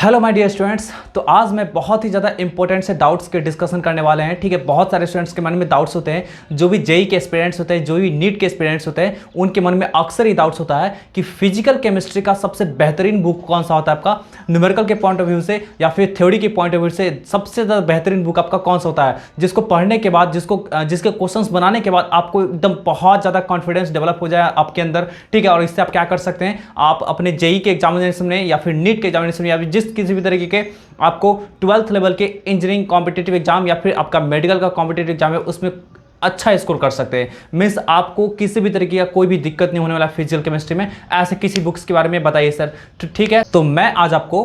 Hello my dear students. तो आज मैं बहुत ही ज़्यादा इंपॉर्टेंट से डाउट्स के डिस्कशन करने वाले हैं। ठीक है, बहुत सारे स्टूडेंट्स के मन में डाउट्स होते हैं, जो भी जेई के एस्पिरेंट्स होते हैं, जो भी नीट के एस्पिरेंट्स होते हैं, उनके मन में अक्सर ही डाउट्स होता है कि फिजिकल केमिस्ट्री का सबसे बेहतरीन बुक कौन सा होता है आपका, न्यूमेरिकल के पॉइंट ऑफ व्यू से या फिर थ्योरी के पॉइंट ऑफ व्यू से सबसे ज़्यादा बेहतरीन बुक आपका कौन सा होता है, जिसको पढ़ने के बाद जिसके क्वेश्चंस बनाने के बाद आपको एकदम बहुत ज़्यादा कॉन्फिडेंस डेवलप हो जाए आपके अंदर। ठीक है, और इससे आप क्या कर सकते हैं, आप अपने जेई के एग्जामिनेशन में या फिर नीट के एग्जामिनेशन में या फिर जिस किसी भी तरीके के आपको 12th लेवल के इंजीनियरिंग कॉम्पिटिटिव एग्जाम या फिर आपका मेडिकल का कॉम्पिटिटिव एग्जाम है, उसमें अच्छा स्कोर कर सकते हैं। मीन्स आपको किसी भी तरीके का कोई भी दिक्कत नहीं होने वाला फिजिकल केमिस्ट्री में। ऐसे किसी बुक्स के बारे में बताइए सर। तो ठीक है, तो मैं आज आपको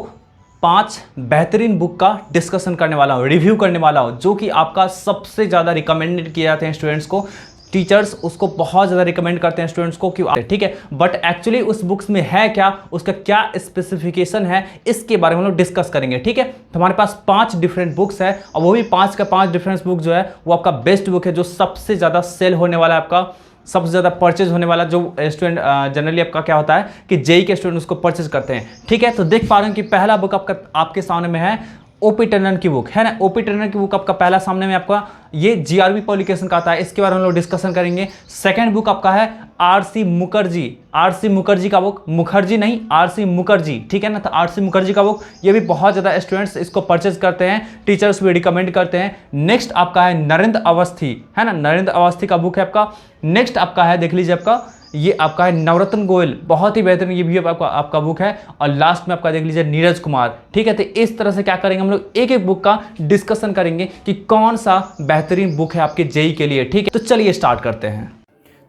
5 बेहतरीन बुक का डिस्कशन करने वाला हूँ, रिव्यू करने वाला हूँ, जो कि आपका सबसे ज़्यादा रिकमेंडेड किए जाते हैं स्टूडेंट्स को। टीचर्स उसको बहुत ज़्यादा रिकमेंड करते हैं स्टूडेंट्स को कि ठीक है, बट एक्चुअली उस बुक्स में है क्या, उसका क्या स्पेसिफिकेशन है, इसके बारे में हम लोग डिस्कस करेंगे। ठीक है, तो हमारे पास 5 डिफरेंट बुक्स है और वो भी 5 का 5 डिफरेंट बुक जो है वो आपका बेस्ट बुक है, जो सबसे ज़्यादा सेल होने वाला है, आपका सबसे ज़्यादा परचेज होने वाला, जो स्टूडेंट जनरली आपका क्या होता है कि जेई के स्टूडेंट उसको परचेज करते हैं। ठीक है, तो देख पा रहे हैं कि पहला बुक आपके सामने में है ओपी टंडन की बुक, है ना। ओपी टंडन की बुक आपका पहला सामने में आपका ये जीआरबी पब्लिकेशन का आता है, इसके बारे में हम लोग डिस्कशन करेंगे। सेकंड बुक आपका है आरसी मुखर्जी का बुक, मुखर्जी नहीं आरसी मुखर्जी, ठीक है ना। तो आरसी मुखर्जी का बुक, ये भी बहुत ज़्यादा स्टूडेंट्स इसको परचेज करते हैं, टीचर्स भी रिकमेंड करते हैं। नेक्स्ट आपका है नरेंद्र अवस्थी, है ना, नरेंद्र अवस्थी का बुक है आपका। नेक्स्ट आपका है, देख लीजिए आपका, ये आपका है नवरत्न गोयल, बहुत ही बेहतरीन ये भी आपका बुक है। और लास्ट में आपका देख लीजिए नीरज कुमार। ठीक है, तो इस तरह से क्या करेंगे हम लोग, एक एक बुक का डिस्कशन करेंगे कि कौन सा बेहतरीन बुक है आपके जेई के लिए। ठीक है, तो चलिए स्टार्ट करते हैं।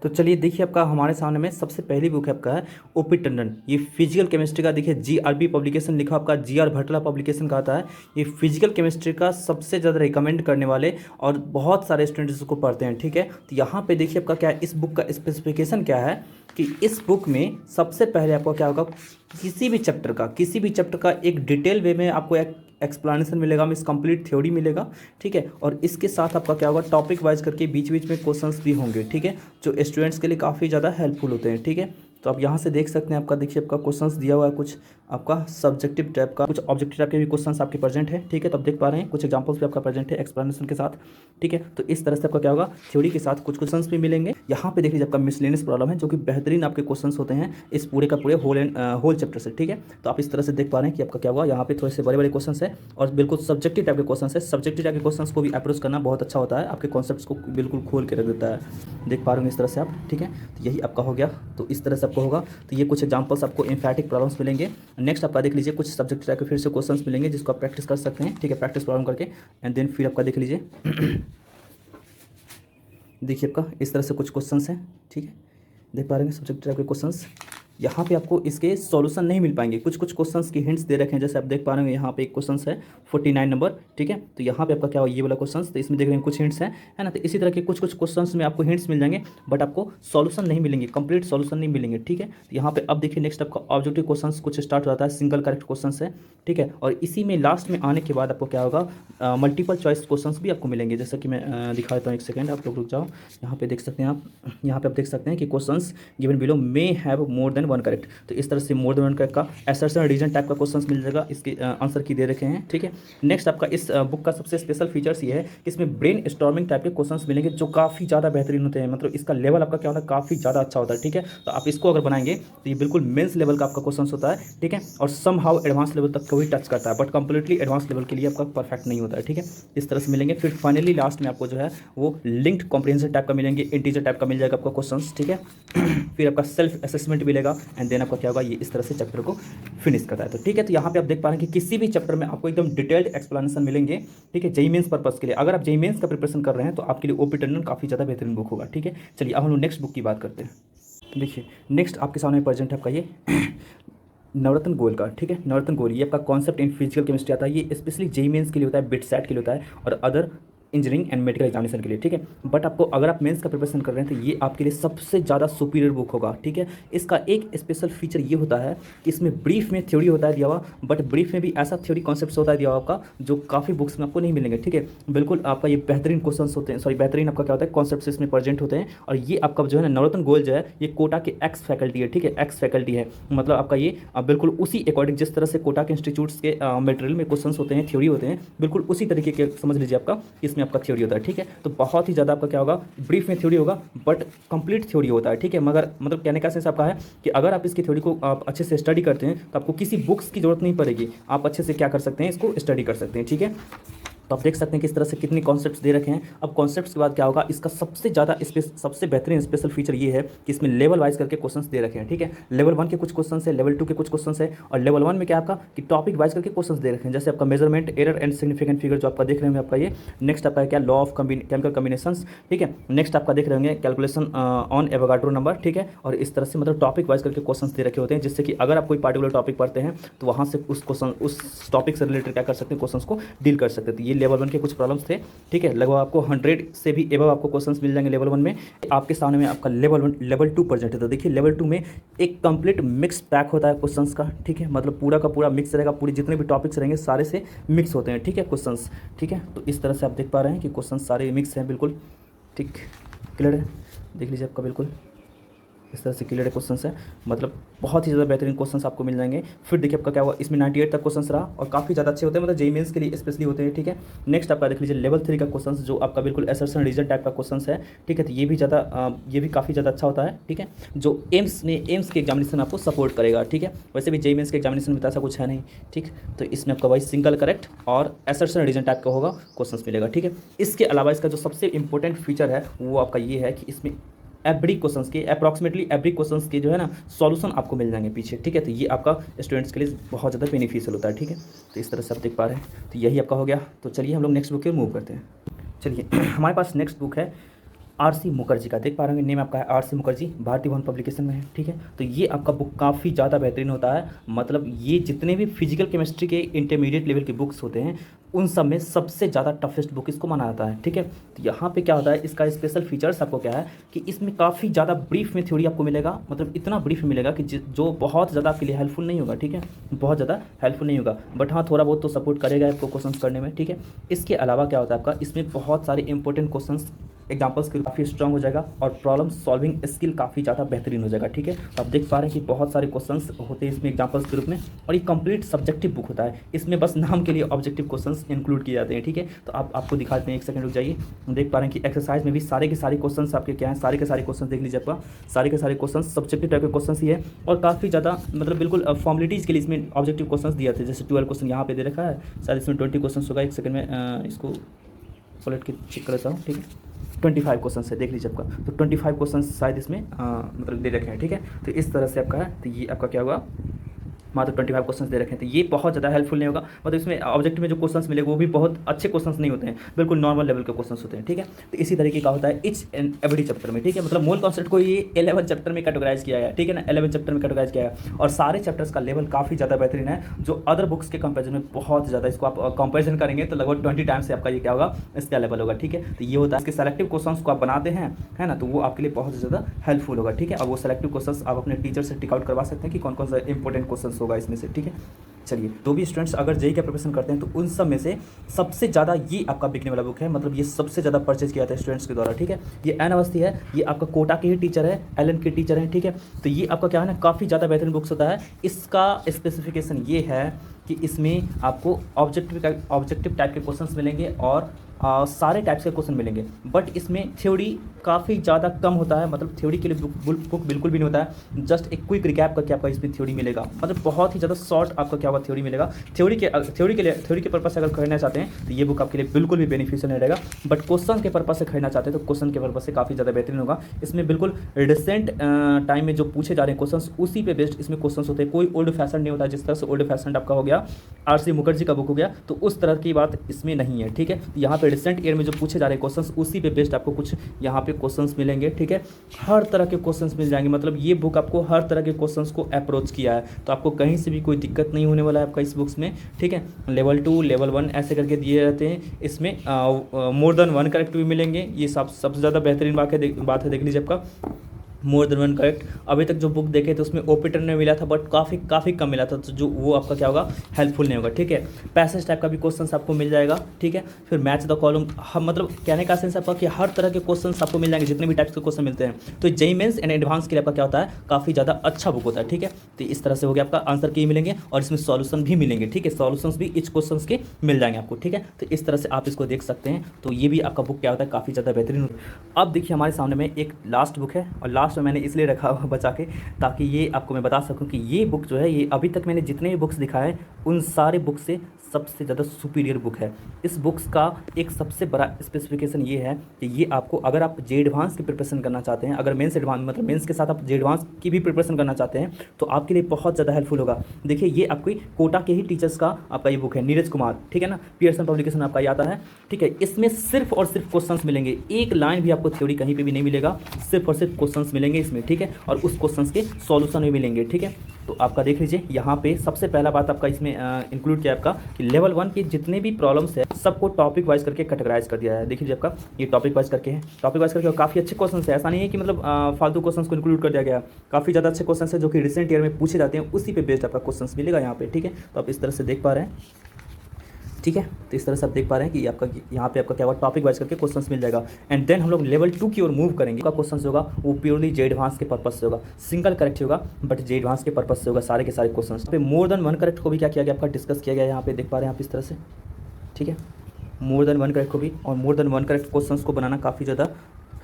तो चलिए देखिए, आपका हमारे सामने में सबसे पहली बुक है आपका है ओपी टंडन, ये फिजिकल केमिस्ट्री का। देखिए जीआरबी पब्लिकेशन लिखा आपका, जीआर भटला पब्लिकेशन का आता है। ये फिजिकल केमिस्ट्री का सबसे ज़्यादा रिकमेंड करने वाले और बहुत सारे स्टूडेंट्स इसको पढ़ते हैं। ठीक है, तो यहाँ पे देखिए आपका क्या है, इस बुक का स्पेसिफिकेशन क्या है कि इस बुक में सबसे पहले आपको क्या होगा, किसी भी चैप्टर का एक डिटेल वे में आपको एक एक्सप्लेनेशन मिलेगा, मीन्स कंप्लीट थ्योरी मिलेगा। ठीक है, और इसके साथ आपका क्या होगा, टॉपिक वाइज करके बीच बीच में क्वेश्चंस भी होंगे। ठीक है, जो स्टूडेंट्स के लिए काफ़ी ज़्यादा हेल्पफुल होते हैं। ठीक है, तो आप यहाँ से देख सकते हैं, आपका देखिए आपका क्वेश्चंस दिया हुआ है, कुछ आपका सब्जेक्टिव टाइप का, कुछ ऑब्जेक्टिव टाइप के भी क्वेश्चंस आपके प्रेजेंट है। ठीक है, तो आप देख पा रहे हैं कुछ एग्जांपल्स भी आपका प्रेजेंट है एक्सप्लेनेशन के साथ। ठीक है, तो इस तरह से आपका क्या होगा, थ्योरी के साथ कुछ क्वेश्चंस भी मिलेंगे। यहाँ पे देख लीजिए आपका मिसलेनियस प्रॉब्लम है, जो कि बेहतरीन आपके क्वेश्चंस होते हैं इस पूरे का पूरे होल चैप्टर से। ठीक है, तो आप इस तरह से देख पा रहे हैं कि आपका क्या हुआ, यहाँ पे थोड़े से बड़े बड़े क्वेश्चन है और बिल्कुल सब्जेक्टिव टाइप के क्वेश्चन है। सब्जेक्टिव टाइप के क्वेश्चन को भी अप्रोच करना बहुत अच्छा होता है, आपके कॉन्सेप्ट्स को बिल्कुल खोल के रख देता है। देख पा रहे हैं इस तरह से आप। ठीक है, तो यही आपका हो गया, तो इस तरह से आपको होगा। तो ये कुछ एग्जांपल्स आपको एम्फैटिक प्रॉब्लम्स मिलेंगे। नेक्स्ट आपका देख लीजिए कुछ सब्जेक्ट टाइप के फिर से क्वेश्चंस मिलेंगे, जिसको आप प्रैक्टिस कर सकते हैं। ठीक है, प्रैक्टिस प्रॉब्लम करके एंड देन फिर आपका देख लीजिए देखिए आपका इस तरह से कुछ क्वेश्चंस हैं। ठीक है, देख पा रहे हैं सब्जेक्ट टाइप के क्वेश्चंस। यहाँ पे आपको इसके सॉल्यूशन नहीं मिल पाएंगे, कुछ कुछ क्वेश्चंस की हिंट्स दे रखे हैं, जैसे आप देख पा रहे हैं यहाँ पे एक क्वेश्चन है 49 नंबर। ठीक है, तो यहाँ पे आपका क्या हो, ये वाला क्वेश्चन, तो इसमें देख रहे हैं कुछ हिंट्स हैं, है ना। तो इसी तरह के कुछ कुछ क्वेश्चंस में आपको हिंट्स मिल जाएंगे, बट आपको सॉल्यूशन नहीं मिलेंगे, कंप्लीट सॉल्यूशन नहीं मिलेंगे। ठीक है, तो यहाँ पे अब देखिए नेक्स्ट आपका ऑब्जेक्टिव क्वेश्चन कुछ स्टार्ट हो जाता है, सिंगल करेक्ट क्वेश्चन है। ठीक है, और इसी में लास्ट में आने के बाद आपको क्या होगा, मल्टीपल चॉइस क्वेश्चन भी आपको मिलेंगे, जैसा कि मैं दिखा देता हूँ, एक सेकेंड आप लोग रुक जाओ। यहाँ पे देख सकते हैं आप, यहाँ पे आप देख सकते हैं कि question given below may have more than 1 correct. तो इस तरह से मोर देन 1 करेक्ट का असर्शन रीजन टाइप का क्वेश्चंस मिल जाएगा, इसके आंसर की दे रखे हैं। ठीक है, नेक्स्ट आपका इस बुक का सबसे स्पेशल फीचर्स ये है कि इसमें ब्रेन स्टॉर्मिंग टाइप के क्वेश्चंस मिलेंगे, जो काफ़ी ज़्यादा बेहतरीन होते हैं, मतलब इसका लेवल आपका क्या होता है, काफ़ी ज़्यादा अच्छा होता है। ठीक है, तो आप इसको अगर बनाएंगे तो ये बिल्कुल मेंस लेवल का आपका क्वेश्चन होता है। ठीक है, और सम हाउ एडवांस लेवल तक को भी टच करता है, बट कंप्लीटली एडवांस लेवल के लिए आपका परफेक्ट नहीं होता है। ठीक है, इस तरह से मिलेंगे। फिर फाइनली लास्ट में आपको जो है वो लिंक्ड कॉम्प्रिहेंसिव टाइप का मिलेंगे, इंटीजर टाइप का मिल जाएगा आपका क्वेश्चन। ठीक है, फिर आपका सेल्फ असेसमेंट मिलेगा एंड देन आपका क्या होगा, ये इस तरह से चैप्टर को फिनिश करता है। तो ठीक है, तो यहाँ पे आप देख पा रहे हैं कि किसी भी चैप्टर में आपको एकदम डिटेल्ड एक्सप्लेनेशन मिलेंगे। ठीक है, जेईई मेंस पर्पस के लिए, अगर आप जेईई मेंस का प्रिपरेशन कर रहे हैं तो आपके लिए ओपी टंडन काफ़ी ज़्यादा बेहतरीन बुक होगा। ठीक है, चलिए अब हम लोग नेक्स्ट बुक की बात करते हैं। देखिए नेक्स्ट आपके सामने प्रेजेंट है आपका ये नवरत्न गोयल का। ठीक है, नवरत्न गोयल ये आपका कॉन्सेप्ट इन फिजिकल केमिस्ट्री आता है, ये स्पेशली जेईई मेंस के लिए होता है, बिट सेट के लिए होता है और other engineering and medical examination के लिए, ठीक है। बट आपको अगर आप मेंस का प्रिपरेशन कर रहे हैं तो ये आपके लिए सबसे ज़्यादा सुपीरियर बुक होगा, ठीक है। इसका एक स्पेशल फीचर ये होता है कि इसमें ब्रीफ में थ्योरी होता है दिया हुआ, बट ब्रीफ में भी ऐसा थ्योरी कॉन्सेप्ट होता है दिया हुआ आपका जो काफ़ी बुक्स में आपको नहीं मिलेंगे, ठीक है। बिल्कुल आपका ये बेहतरीन क्वेश्चन होते हैं, सॉरी बेहतरीन आपका क्या होता है कॉन्सेप्ट इसमें प्रेजेंट होते हैं। और ये आपका जो है ना नवरत्न गोयल जो है ये कोटा के एक्स फैकल्टी है, ठीक है, एक्स फैकल्टी है। मतलब आपका ये बिल्कुल उसी अकॉर्डिंग जिस तरह से कोटा के इंस्टीट्यूट्स के मटेरियल में क्वेश्चंस होते हैं, थ्योरी होते हैं, बिल्कुल उसी तरीके के समझ लीजिए आपका इसमें आपका थ्योरी होता है, ठीक है। तो बहुत ही ज़्यादा आपका क्या होगा, ब्रीफ में थ्योरी होगा बट कंप्लीट थ्योरी होता है, ठीक है। मगर मतलब कहने का सेंस आपका है कि अगर आप इसकी थ्योरी को आप अच्छे से स्टडी करते हैं तो आपको किसी बुक्स की जरूरत नहीं पड़ेगी, आप अच्छे से क्या कर सकते हैं, इसको स्टडी कर सकते हैं, ठीक है। तो आप देख सकते हैं किस तरह से कितने कॉन्सेप्ट्स दे रखे हैं। अब कॉन्सेप्ट्स के बाद क्या होगा, इसका सबसे ज़्यादा सबसे बेहतरीन स्पेशल फीचर ये है कि इसमें लेवल वाइज करके क्वेश्चंस दे रखे हैं, ठीक है। लेवल 1 के कुछ क्वेश्चंस है, लेवल 2 के कुछ क्वेश्चंस है, और लेवल 1 में क्या आपका कि टॉपिक वाइज करके क्वेश्चंस दे रखे हैं। जैसे आपका measurement, error and significant figure जो आपका देख रहे होंगे आपका ये। नेक्स्ट आपका क्या, लॉ ऑफ केमिकल कॉम्बिनेशंस, ठीक है। नेक्स्ट आपका देख रहे होंगे कैलकुलेशन ऑन एवोगाड्रो नंबर, ठीक है। और इस तरह से मतलब टॉपिक वाइज करके क्वेश्चंस दे रखे होते हैं, जिससे कि अगर आप कोई पार्टिकुलर टॉपिक पढ़ते हैं तो वहाँ से उस टॉपिक से रिलेटेड क्या कर सकते हैं, क्वेश्चंस को डील कर सकते हैं। तो ये लेवल 1 के कुछ प्रॉब्लम्स थे, ठीक है। लगभग आपको 100 से भी एबव आपको क्वेश्चंस मिल जाएंगे लेवल 1 में। आपके सामने में आपका लेवल 2 प्रेजेंट है। तो देखिए लेवल 2 में एक कंप्लीट मिक्स पैक होता है क्वेश्चंस का, ठीक है। मतलब पूरा का पूरा मिक्स रहेगा, पूरे जितने भी टॉपिक्स रहेंगे सारे से मिक्स होते हैं, ठीक है, क्वेश्चंस, ठीक है। तो इस तरह से आप देख पा रहे हैं कि क्वेश्चन सारे मिक्स हैं, बिल्कुल ठीक क्लियर है, देख लीजिए आपका बिल्कुल इस तरह से क्लियर क्वेश्चंस है। मतलब बहुत ही ज़्यादा बेहतरीन क्वेश्चंस आपको मिल जाएंगे। फिर देखिए आपका क्या हुआ, इसमें 98 तक क्वेश्चंस रहा और काफ़ी ज़्यादा अच्छे होते हैं, मतलब जेईई मेंस के लिए स्पेशली होते हैं, ठीक है। नेक्स्ट आपका देख लीजिए लेवल 3 का क्वेश्चंस जो आपका बिल्कुल असर्शन रीजन टाइप का क्वेश्चंस है, ठीक है। तो ये भी काफ़ी ज़्यादा अच्छा होता है, ठीक है, जो एम्स के एग्जामिनेशन आपको सपोर्ट करेगा, ठीक है। वैसे भी जेईई मेंस के एग्जामिनेशन में तो ऐसा कुछ है नहीं, ठीक। तो इसमें आपका वही सिंगल करेक्ट और असर्शन रीजन टाइप का होगा क्वेश्चन मिलेगा, ठीक है। इसके अलावा इसका जो सबसे इंपॉर्टेंट फीचर है वो आपका ये है कि इसमें एवरी क्वेश्चंस के अप्रॉक्सीमेटली एवरी क्वेश्चंस के जो है ना सॉल्यूशन आपको मिल जाएंगे पीछे, ठीक है। तो ये आपका स्टूडेंट्स के लिए बहुत ज़्यादा बेनिफिशियल होता है, ठीक है। तो इस तरह से आप देख पा रहे हैं, तो यही आपका हो गया। तो चलिए हम लोग नेक्स्ट बुक की मूव करते हैं। चलिए हमारे पास नेक्स्ट बुक है आर.सी. मुखर्जी का, देख पा रहे होंगे नेम आपका है आर.सी. मुखर्जी, भारतीय भवन पब्लिकेशन में है, ठीक है। तो ये आपका बुक काफ़ी ज़्यादा बेहतरीन होता है। मतलब ये जितने भी फिजिकल केमिस्ट्री के इंटरमीडिएट लेवल के बुक्स होते हैं उन सब में सबसे ज़्यादा टफेस्ट बुक इसको माना जाता है, ठीक है। तो यहाँ पे क्या होता है, इसका स्पेशल फीचर्स आपको क्या है कि इसमें काफ़ी ज़्यादा ब्रीफ में थ्योरी आपको मिलेगा। मतलब इतना ब्रीफ मिलेगा कि जो बहुत ज़्यादा आपके लिए हेल्पफुल नहीं होगा, ठीक है, बहुत ज़्यादा हेल्पफुल नहीं होगा, बट हाँ थोड़ा बहुत तो सपोर्ट करेगा आपको क्वेश्चन करने में, ठीक है। इसके अलावा क्या होता है आपका, इसमें बहुत सारे इंपॉर्टेंट क्वेश्चन एग्जाम्पल्स के काफ़ी स्ट्रॉन्ग हो जाएगा और प्रॉब्लम सॉल्विंग स्किल काफ़ी ज़्यादा बेहतरीन हो जाएगा, ठीक है। तो आप देख पा रहे हैं कि बहुत सारे क्वेश्चंस होते हैं इसमें एग्जाम्पल्स के रूप में, और ये कंप्लीट सब्जेक्टिव बुक होता है। इसमें बस नाम के लिए ऑब्जेक्टिव क्वेश्चंस इंक्लूड किए जाते हैं, ठीक है। तो आपको दिखाते हैं, एक सेकंड रुक जाइए। देख पा रहे हैं कि एक्सरसाइज में भी सारे के सारे क्वेश्चंस आपके क्या हैं, सारे के सारे क्वेश्चन देख लीजिए आपका, सारे के सारे क्वेश्चन सब्जेक्टिव टाइप के क्वेश्चन ही है और काफ़ी ज़्यादा मतलब बिल्कुल फॉर्मेलिटीज़ के लिए इसमें ऑब्जेक्टिव क्वेश्चन दिए थे। जैसे 12 क्वेश्चन यहाँ पे दे रखा है, शायद इसमें 20 क्वेश्चन होगा। एक सेकंड में इसको पलट के चेक कर लेता हूँ, ठीक है। 25 क्वेश्चन है, देख लीजिए आपका। तो 25 क्वेश्चन शायद इसमें मतलब दे रखे हैं, ठीक है। तो इस तरह से आपका है, तो ये आपका क्या हुआ, मात्र 25 क्वेश्चंस दे रखे हैं। तो ये बहुत ज़्यादा हेल्पफुल नहीं होगा, मतलब इसमें ऑब्जेक्टिव में जो क्वेश्चंस मिलेंगे वो भी बहुत अच्छे क्वेश्चंस नहीं होते हैं, बिल्कुल नॉर्मल लेवल के क्वेश्चंस होते हैं, ठीक है। तो इसी तरीके का होता है इच एंड एवरी चैप्टर में, ठीक है। मतलब मूल कॉन्सेप्ट को ये 11 चैप्टर में कैटेगराइज किया है, ठीक है ना, 11 चैप्टर में कैटेगराइज किया है और सारे चैप्टर्स का लेवल काफ़ी ज़्यादा बेहतरीन है, जो अदर बुक्स के कंपेरिजन में बहुत ज़्यादा। इसको आप कंपेरिजन करेंगे तो लगभग 20 टाइम्स से आपका ये क्या होगा, इसका लेवल होगा, ठीक है। तो ये होता है इसके सेलेक्टिव क्वेश्चन को आप बनाते हैं, है ना, तो वो आपके लिए बहुत ज़्यादा हेल्पफुल होगा, ठीक है। और वो सेलेक्टिव क्वेश्चन आप अपने टीचर से टिक आउट करवा सकते हैं कि कौन कौन सा इंपॉर्टेंट क्वेश्चन होगा इसमें से, ठीक है। चलिए, जो भी स्टूडेंट्स अगर जेईई का प्रिपरेशन करते हैं तो उन सब में से सबसे ज़्यादा ये आपका बिकने वाला बुक है, मतलब ये सबसे ज़्यादा परचेज किया था स्टूडेंट्स के द्वारा, ठीक है। ये एन अवस्थी है, ये आपका कोटा के ही टीचर है, एलन के टीचर हैं, ठीक है। तो ये आपका क्या है ना, काफ़ी ज़्यादा बेहतरीन बुक्स होता है। इसका स्पेसिफिकेशन ये है कि इसमें आपको ऑब्जेक्टिव टाइप के क्वेश्चंस मिलेंगे और सारे टाइप्स के क्वेश्चन मिलेंगे, बट इसमें थ्योरी काफ़ी ज़्यादा कम होता है। मतलब थ्योरी के लिए बुक बिल्कुल भी नहीं होता है, जस्ट एक क्विक रिकैप करके आपका इसमें थ्योरी मिलेगा, मतलब बहुत ही ज़्यादा शॉर्ट आपका क्या होगा थ्योरी मिलेगा। थ्योरी के पर्पस से अगर खरीदना चाहते हैं तो ये बुक आपके लिए बिल्कुल भी बेनिफिशियल नहीं रहेगा, बट क्वेश्चन के पर्पस से खरीदना चाहते हैं तो क्वेश्चन के पर्पस से काफ़ी ज़्यादा बेहतरीन होगा। इसमें बिल्कुल रिसेंट टाइम में जो पूछे जा रहे हैं क्वेश्चन उसी पे बेस्ड इसमें क्वेश्चन होते हैं, कोई ओल्ड फैशन नहीं होता। जिस तरह से ओल्ड फैशन आपका हो गया आर.सी. मुखर्जी का बुक हो गया, तो उस तरह की बात इसमें नहीं है, ठीक है। यहाँ पे रिसेंट ईयर में जो पूछे जा रहे हैं क्वेश्चंस उसी पे बेस्ड आपको कुछ यहाँ पे क्वेश्चंस मिलेंगे, ठीक है। हर तरह के क्वेश्चंस मिल जाएंगे, मतलब ये बुक आपको हर तरह के क्वेश्चंस को अप्रोच किया है, तो आपको कहीं से भी कोई दिक्कत नहीं होने वाला है आपका इस बुक्स में, ठीक है। लेवल 2 लेवल 1 ऐसे करके दिए रहते हैं। इसमें मोर देन 1 करेक्ट भी मिलेंगे, ये सबसे ज़्यादा बेहतरीन बात है, देख लीजिए आपका मोर देन 1 करेक्ट। अभी तक जो बुक देखे थे उसमें ओपी टर्न में मिला था, बट काफ़ी कम मिला था, तो जो वो आपका क्या होगा, हेल्पफुल नहीं होगा, ठीक है। पैसेज टाइप का भी क्वेश्चन आपको मिल जाएगा, ठीक है। फिर मैच द कॉलम, मतलब कहने का सेंस आपका कि हर तरह के क्वेश्चन आपको मिल जाएंगे, जितने भी टाइप्स के क्वेश्चन मिलते हैं। तो जेईई मेंस एंड एडवांस के लिए आपका क्या होता है, काफ़ी ज़्यादा अच्छा बुक होता है, ठीक है। तो इस तरह से हो गया आपका आंसर की मिलेंगे और इसमें सॉल्यूशन भी मिलेंगे, ठीक है। सॉल्यूशंस भी इच क्वेश्चन के मिल जाएंगे आपको, ठीक है। तो इस तरह से आप इसको देख सकते हैं। तो ये भी आपका बुक क्या होता है, काफ़ी ज़्यादा बेहतरीन। अब देखिए हमारे सामने में एक लास्ट बुक है, और लास्ट में मैंने इसलिए रखा बचा के ताकि ये आपको मैं बता सकूं कि ये बुक जो है, ये अभी तक मैंने जितने भी बुक्स दिखाए उन सारे बुक से सबसे ज़्यादा सुपीरियर बुक है। इस बुक्स का एक सबसे बड़ा स्पेसिफिकेशन ये है कि ये आपको, अगर आप जे एडवांस की प्रिपरेशन करना चाहते हैं, अगर मेंस एडवांस मतलब मेंस के साथ आप जे एडवांस की भी प्रिपरेशन करना चाहते हैं, तो आपके लिए बहुत ज़्यादा हेल्पफुल होगा। देखिए ये आपकी कोटा के ही टीचर्स का आपका ये बुक है, नीरज कुमार, ठीक है ना, पियर्सन पब्लिकेशन आपका आता है, ठीक है। इसमें सिर्फ और सिर्फ क्वेश्चंस मिलेंगे, एक लाइन भी आपको थ्योरी कहीं पे भी नहीं मिलेगा, सिर्फ और सिर्फ क्वेश्चंस मिलेंगे इसमें, ठीक है। और उस क्वेश्चंस के सॉल्यूशन भी मिलेंगे, ठीक है। तो आपका देख लीजिए यहाँ पे सबसे पहला बात आपका इसमें इंक्लूड किया आपका कि लेवल 1 के जितने भी प्रॉब्लम्स है सबको टॉपिक वाइज करके कैटेगराइज कर दिया है। देख लीजिए आपका ये टॉपिक वाइज करके है, टॉपिक वाइज करके काफ़ी अच्छे क्वेश्चन है, ऐसा नहीं है कि मतलब फालतू क्वेश्चन को इंक्लूड कर दिया गया। काफ़ी ज़्यादा अच्छे क्वेश्चन है जो कि रिसेंट ईयर में पूछे जाते हैं, उसी पे बेस्ड आपका क्वेश्चन मिलेगा यहाँ पे, ठीक है। तो आप इस तरह से देख पा रहे हैं, ठीक है। तो इस तरह से आप देख पा रहे हैं कि आपका यहाँ पे आपका क्या हुआ, टॉपिक वाइज करके क्वेश्चंस मिल जाएगा। एंड देन हम लोग लेवल 2 की ओर मूव करेंगे। का क्वेश्चंस होगा वो प्योरली जे एडवांस के पर्पस से होगा, सिंगल करेक्ट होगा, बट जे एडवांस के पर्पस से होगा सारे के सारे क्वेश्चंस। पे मोर देन 1 करेक्ट को भी क्या किया गया, आपका डिस्कस किया गया, यहाँ पे देख पा रहे हैं आप इस तरह से, ठीक है। मोर देन 1 करेक्ट को भी, और मोर देन 1 करेक्ट क्वेश्चंस को बनाना काफ़ी ज़्यादा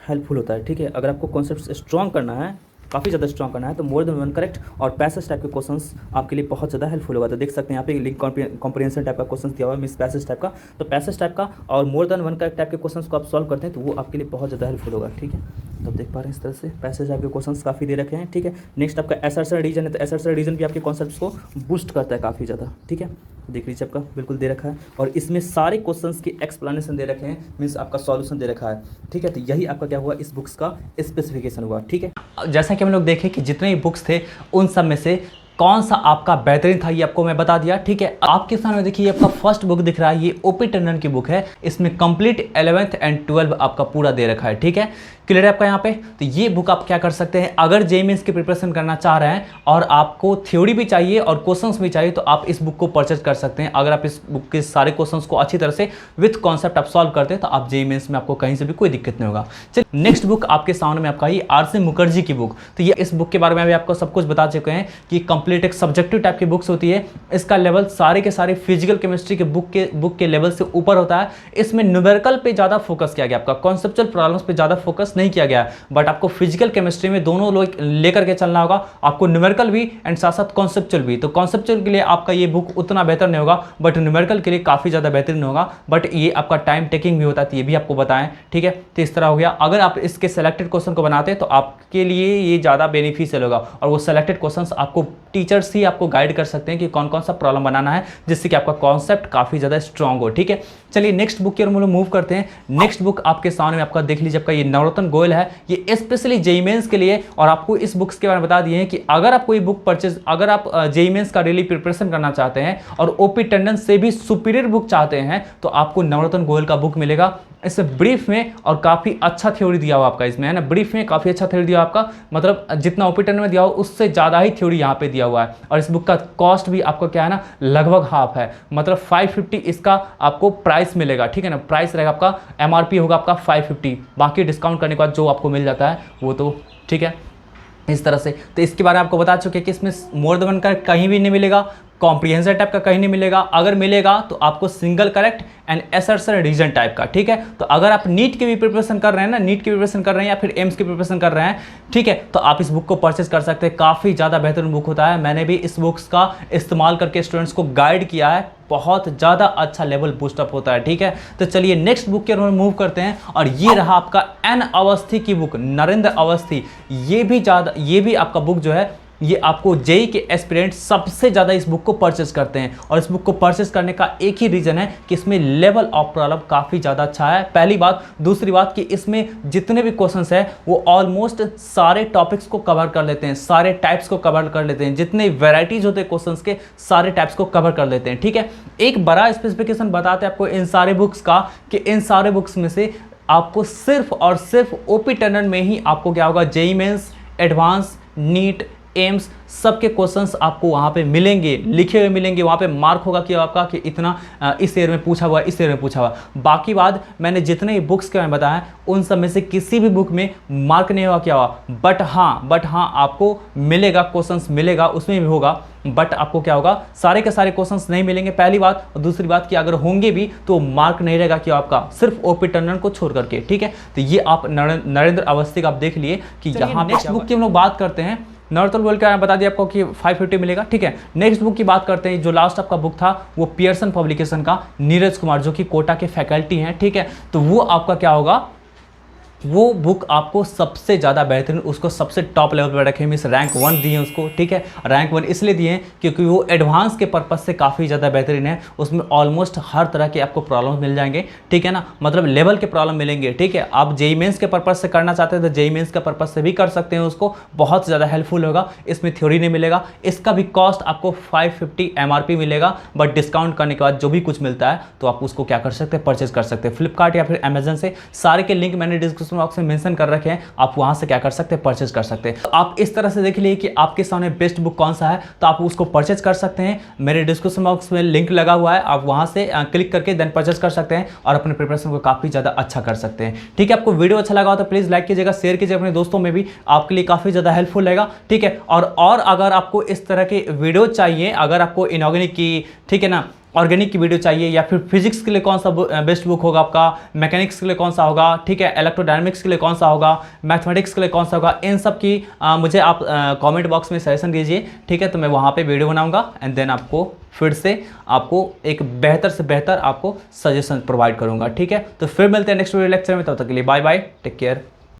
हेल्पफुल होता है, ठीक है। अगर आपको कॉन्सेप्ट स्ट्रॉन्ग करना है, काफ़ी ज़्यादा स्ट्रॉन्ग करना है, तो मोर देन 1 करेक्ट और पैसेज टाइप के क्वेश्चंस आपके लिए बहुत ज़्यादा हेल्पफुल होगा। तो देख सकते हैं यहाँ पे लिंक कॉम्प्रिहेंशन टाइप का क्वेश्चन दिया हुआ है, मिस पैसेज टाइप का, तो पैसेज टाइप का और मोर देन 1 करेक्ट टाइप के क्वेश्चंस को आप सॉल्व करते हैं तो वो आपके लिए बहुत ज़्यादा हेल्पफुल होगा, ठीक है। तो आप देख पा रहे हैं इस तरह से पैसेज टाइप के क्वेश्चंस काफ़ी दे रखे हैं, ठीक है। नेक्स्ट आपका असर्शन रीजन है, तो असर्शन रीजन भी आपके कॉन्सेप्ट्स को बूस्ट करता है काफ़ी ज़्यादा, ठीक है। देख लीजिए आपका बिल्कुल दे रखा है, और इसमें सारे क्वेश्चंस की एक्सप्लेनेशन दे रखे हैं, मीन्स आपका सॉल्यूशन दे रखा है, ठीक है। तो यही आपका क्या हुआ, इस बुक्स का स्पेसिफिकेशन हुआ, ठीक है। जैसा कि हम लोग देखें कि जितने भी बुक्स थे उन सब में से कौन सा आपका बेहतरीन था ये आपको मैं बता दिया, ठीक है। आपके सामने देखिए ये आपका फर्स्ट बुक दिख रहा है, ये ओपी टंडन की बुक है। इसमें कंप्लीट 11th एंड 12 आपका पूरा दे रखा है, ठीक है। क्लियर है आपका यहाँ पे। तो ये बुक आप क्या कर सकते हैं, अगर जेईई मेंस की प्रिपरेशन करना चाह रहे हैं और आपको थ्योरी भी चाहिए और क्वेश्चंस भी चाहिए, तो आप इस बुक को परचेज कर सकते हैं। अगर आप इस बुक के सारे क्वेश्चंस को अच्छी तरह से विथ कॉन्सेप्ट आप सॉल्व करते हैं तो आप जेईई मेंस में आपको कहीं से भी कोई दिक्कत नहीं होगा। चलिए नेक्स्ट बुक आपके सामने में आपका ये आरसी मुखर्जी की बुक। तो ये इस बुक के बारे में भी आपको सब कुछ बता चुके हैं कि कंप्लीट एक सब्जेक्टिव टाइप की बुक्स होती है। इसका लेवल सारे के सारे फिजिकल केमिस्ट्री के बुक के लेवल से ऊपर होता है। इसमें न्यूमेरिकल पे ज़्यादा फोकस किया गया, आपका कॉन्सेप्चुअल प्रॉब्लम्स पे ज़्यादा फोकस नहीं किया गया, बट आपको फिजिकल केमिस्ट्री में दोनों लोग लेकर के चलना होगा, आपको न्यूमेरिकल भी एंड साथ साथ कॉन्सेप्चुअल भी। तो कॉन्सेप्चुअल के लिए आपका ये बुक उतना बेहतर नहीं होगा, बट न्यूमेरिकल के लिए काफ़ी ज़्यादा बेहतरीन होगा, बट ये आपका टाइम टेकिंग भी होता है, तो ये भी आपको बताएं, ठीक है। तो इस तरह हो गया। अगर आप इसके सेलेक्टेड क्वेश्चन को बनाते हैं तो आपके लिए ये ज़्यादा बेनिफिशियल होगा, और वो सेलेक्टेड क्वेश्चन आपको टीचर्स ही आपको गाइड कर सकते हैं कि कौन कौन सा प्रॉब्लम बनाना है, जिससे कि आपका कॉन्सेप्ट काफ़ी ज़्यादा स्ट्रॉन्ग हो, ठीक है। चलिए नेक्स्ट बुक की ओर हम लोग मूव करते हैं। नेक्स्ट बुक आपके सामने में आपका देख लीजिए, आपका ये नवरत्न गोयल है, ये स्पेशली जेईई मेंस के लिए। और आपको इस बुक्स के बारे में बता दिए हैं कि अगर आप कोई बुक परचेज, अगर आप जेईई मेंस का डेली प्रिपरेशन करना चाहते हैं और ओपी टंडन से भी सुपीरियर बुक चाहते हैं, तो आपको नवरत्न गोयल का बुक मिलेगा। इससे ब्रीफ में और काफ़ी अच्छा थ्योरी दिया हुआ आपका इसमें, है ना। ब्रीफ में काफ़ी अच्छा थ्योरी दिया आपका, मतलब जितना ओपी टंडन में दिया हुआ उससे ज़्यादा ही थ्योरी यहाँ पे दिया हुआ है। और इस बुक का कॉस्ट भी आपको क्या है ना, लगभग हाफ है, मतलब 550 इसका आपको प्राइस मिलेगा, ठीक है ना। प्राइस रहेगा आपका, MRP होगा आपका 550, बाकी डिस्काउंट करने के बाद जो आपको मिल जाता है वो तो ठीक है इस तरह से। तो इसके बारे में आपको बता चुके कि इसमें मोर देन 1 का कहीं भी नहीं मिलेगा, कॉम्प्रिहेंसिव टाइप का कहीं नहीं मिलेगा, अगर मिलेगा तो आपको single correct and assertion reason type का, ठीक है। तो अगर आप नीट की भी प्रिपरेशन कर रहे हैं ना, नीट की प्रिपरेशन कर रहे हैं या फिर एम्स की प्रिपरेशन कर रहे हैं, ठीक है, तो आप इस बुक को परचेज कर सकते हैं। काफ़ी ज़्यादा बेहतरीन बुक होता है, मैंने भी इस बुक्स का इस्तेमाल करके स्टूडेंट्स को गाइड किया है, बहुत ज़्यादा अच्छा लेवल बूस्टअप होता है, ठीक है। तो चलिए नेक्स्ट बुक के ओर मूव करते हैं, और ये रहा आपका एन अवस्थी की बुक, नरेंद्र अवस्थी। ये भी आपका बुक जो है ये आपको जेई के एस्पिरेंट सबसे ज़्यादा इस बुक को परचेस करते हैं। और इस बुक को परचेस करने का एक ही रीज़न है कि इसमें लेवल ऑफ प्रॉब्लम काफ़ी ज़्यादा अच्छा है, पहली बात। दूसरी बात कि इसमें जितने भी क्वेश्चंस हैं वो ऑलमोस्ट सारे टॉपिक्स को कवर कर लेते हैं, सारे टाइप्स को कवर कर लेते हैं, जितने वेराइटीज होते हैं क्वेश्चंस के सारे टाइप्स को कवर कर लेते हैं। ठीक है, एक बड़ा स्पेसिफिकेशन बताते हैं आपको इन सारे बुक्स का कि इन सारे बुक्स में से आपको सिर्फ और सिर्फ ओपी टंडन में ही आपको क्या होगा, JEE Mains, advance, NEET, AIIMS सबके क्वेश्चंस आपको वहाँ पे मिलेंगे, लिखे हुए मिलेंगे। वहाँ पे मार्क होगा कि आपका कि इतना इस ईयर में पूछा हुआ, इस ईयर में पूछा हुआ। बाकी बात मैंने जितने भी बुक्स के बारे में बताया उन सब में से किसी भी बुक में मार्क नहीं हुआ क्या हुआ, बट हाँ आपको मिलेगा, क्वेश्चंस मिलेगा, उसमें भी होगा, बट आपको क्या होगा, सारे के सारे क्वेश्चंस नहीं मिलेंगे, पहली बात। और दूसरी बात कि अगर होंगे भी तो मार्क नहीं रहेगा कि आपका, सिर्फ ओपी टंडन को छोड़ करके। ठीक है, तो ये आप नरेंद्र अवस्थी का आप देख लिए कि यहाँ नेक्स्ट बुक की हम लोग बात करते हैं। नॉर्थर्न वर्ल्ड का बता दिया आपको कि 550 मिलेगा। ठीक है, नेक्स्ट बुक की बात करते हैं। जो लास्ट आपका बुक था वो पियर्सन पब्लिकेशन का, नीरज कुमार जो कि कोटा के फैकल्टी हैं। ठीक है, तो वो आपका क्या होगा, वो बुक आपको सबसे ज़्यादा बेहतरीन, उसको सबसे टॉप लेवल पर रखे, मीन्स रैंक 1 दिए हैं उसको। ठीक है, रैंक 1 इसलिए दिए हैं क्योंकि वो एडवांस के पर्पस से काफ़ी ज़्यादा बेहतरीन है। उसमें ऑलमोस्ट हर तरह के आपको प्रॉब्लम मिल जाएंगे। ठीक है ना, मतलब लेवल के प्रॉब्लम मिलेंगे। ठीक है, आप जेईई मेंस के पर्पस से करना चाहते हैं तो जेईई मेंस के पर्पस से भी कर सकते हैं, उसको बहुत ज़्यादा हेल्पफुल होगा। इसमें थ्योरी नहीं मिलेगा, इसका भी कॉस्ट आपको 550 MRP मिलेगा, बट डिस्काउंट करने के बाद जो भी कुछ मिलता है तो आप उसको क्या कर सकते हैं, परचेज कर सकते हैं फ्लिपकार्ट या फिर अमेजन से। सारे के लिंक मैंने डिस्क्रिप्शन बॉक्स में मेंशन कर रखे हैं, आप वहां से क्या कर सकते हैं, परचेज कर सकते हैं। तो आप इस तरह से देख लीजिए कि आपके सामने बेस्ट बुक कौन सा है, तो आप उसको परचेज कर सकते हैं। मेरे डिस्क्रिप्शन बॉक्स में लिंक लगा हुआ है, आप वहां से क्लिक करके देन परचेज कर सकते हैं और अपने प्रिपरेशन को काफी ज्यादा अच्छा कर सकते हैं। ठीक है, आपको वीडियो अच्छा लगा हो तो प्लीज लाइक कीजिएगा, शेयर कीजिए अपने दोस्तों में भी, आपके लिए काफी ज्यादा हेल्पफुल रहेगा। ठीक है, और अगर आपको इस तरह के वीडियो चाहिए, अगर आपको इनऑर्गेनिक की, ठीक है ना, ऑर्गेनिक की वीडियो चाहिए, या फिर फिजिक्स के लिए कौन सा बेस्ट बुक होगा आपका, मैकेनिक्स के लिए कौन सा होगा, ठीक है, इलेक्ट्रोडायनामिक्स के लिए कौन सा होगा, मैथमेटिक्स के लिए कौन सा होगा, इन सब की मुझे आप कमेंट बॉक्स में सजेशन दीजिए। ठीक है, तो मैं वहाँ पे वीडियो बनाऊंगा एंड देन आपको फिर से आपको एक बेहतर से बेहतर आपको सजेशन प्रोवाइड करूंगा। ठीक है, तो फिर मिलते हैं नेक्स्ट वीडियो लेक्चर में, तब तक के लिए बाय बाय, टेक केयर।